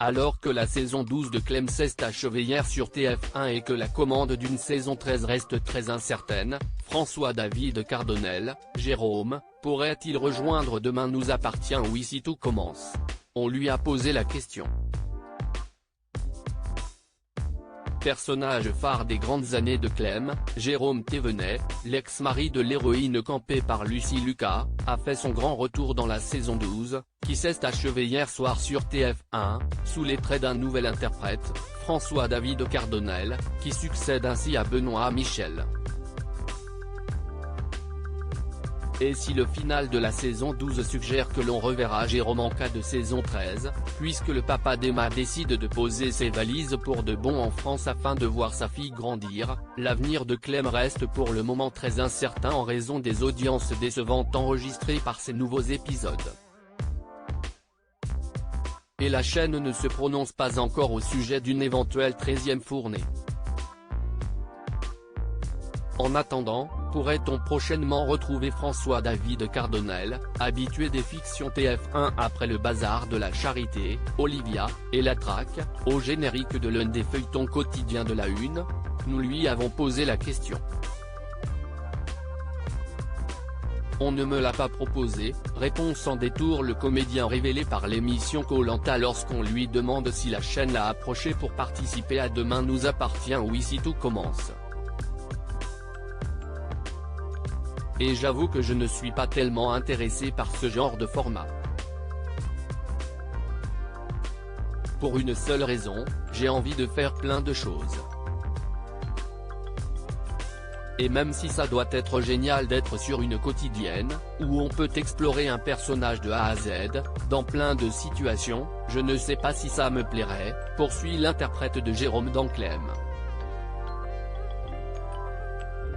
Alors que la saison 12 de Clem s'est achevée hier sur TF1 et que la commande d'une saison 13 reste très incertaine, François-David Cardonnel, Jérôme, pourrait-il rejoindre Demain nous appartient ou Ici tout commence? On lui a posé la question. Personnage phare des grandes années de Clem, Jérôme Thévenet, l'ex-mari de l'héroïne campée par Lucie Lucas, a fait son grand retour dans la saison 12, qui s'est achevée hier soir sur TF1, sous les traits d'un nouvel interprète, François-David Cardonnel, qui succède ainsi à Benoît Michel. Et si le final de la saison 12 suggère que l'on reverra Jérôme en cas de saison 13, puisque le papa d'Emma décide de poser ses valises pour de bon en France afin de voir sa fille grandir, l'avenir de Clem reste pour le moment très incertain en raison des audiences décevantes enregistrées par ces nouveaux épisodes. Et la chaîne ne se prononce pas encore au sujet d'une éventuelle 13e fournée. En attendant, pourrait-on prochainement retrouver François-David Cardonnel, habitué des fictions TF1 après le bazar de la Charité, Olivia, et la Traque, au générique de l'un des feuilletons quotidiens de la Une? Nous lui avons posé la question. On ne me l'a pas proposé, répond sans détour le comédien révélé par l'émission Koh-Lanta lorsqu'on lui demande si la chaîne l'a approché pour participer à Demain nous appartient ou Ici tout commence. Et j'avoue que je ne suis pas tellement intéressé par ce genre de format. Pour une seule raison, j'ai envie de faire plein de choses. Et même si ça doit être génial d'être sur une quotidienne, où on peut explorer un personnage de A à Z, dans plein de situations, je ne sais pas si ça me plairait, poursuit l'interprète de Jérôme dans Clem.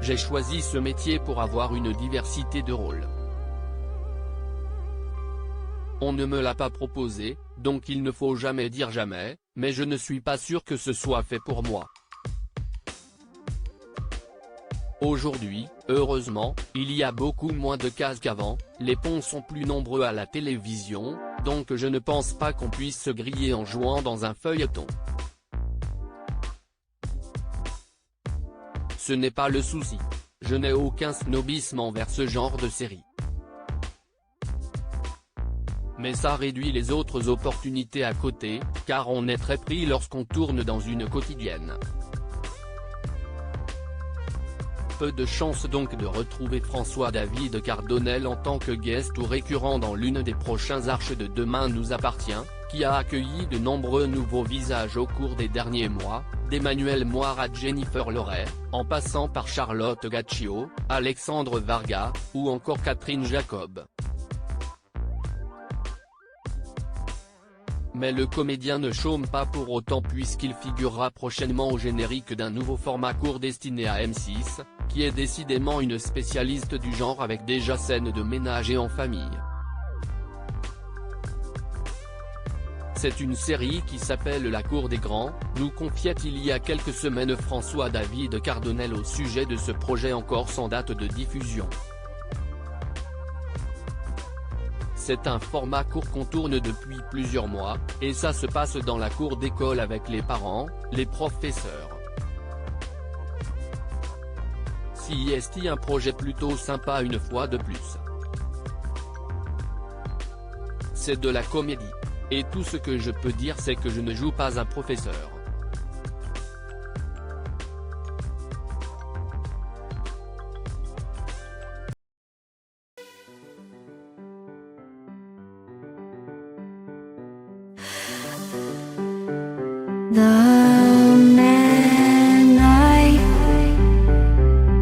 J'ai choisi ce métier pour avoir une diversité de rôles. On ne me l'a pas proposé, donc il ne faut jamais dire jamais, mais je ne suis pas sûr que ce soit fait pour moi. Aujourd'hui, heureusement, il y a beaucoup moins de cases qu'avant, les ponts sont plus nombreux à la télévision, donc je ne pense pas qu'on puisse se griller en jouant dans un feuilleton. Ce n'est pas le souci. Je n'ai aucun snobisme envers ce genre de série. Mais ça réduit les autres opportunités à côté, car on est très pris lorsqu'on tourne dans une quotidienne. Peu de chance donc de retrouver François-David Cardonnel en tant que guest ou récurrent dans l'une des prochains arches de Demain nous appartient, qui a accueilli de nombreux nouveaux visages au cours des derniers mois, d'Emmanuel Moire à Jennifer Loret, en passant par Charlotte Gaccio, Alexandre Varga, ou encore Catherine Jacob. Mais le comédien ne chôme pas pour autant puisqu'il figurera prochainement au générique d'un nouveau format court destiné à M6, qui est décidément une spécialiste du genre avec déjà scènes de ménage et en famille. C'est une série qui s'appelle La Cour des Grands, nous confiait il y a quelques semaines François-David Cardonnel au sujet de ce projet encore sans date de diffusion. C'est un format court qu'on tourne depuis plusieurs mois, et ça se passe dans la cour d'école avec les parents, les professeurs. Si est un projet plutôt sympa une fois de plus. C'est de la comédie. Et tout ce que je peux dire c'est que je ne joue pas un professeur. The man I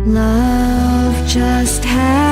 love just had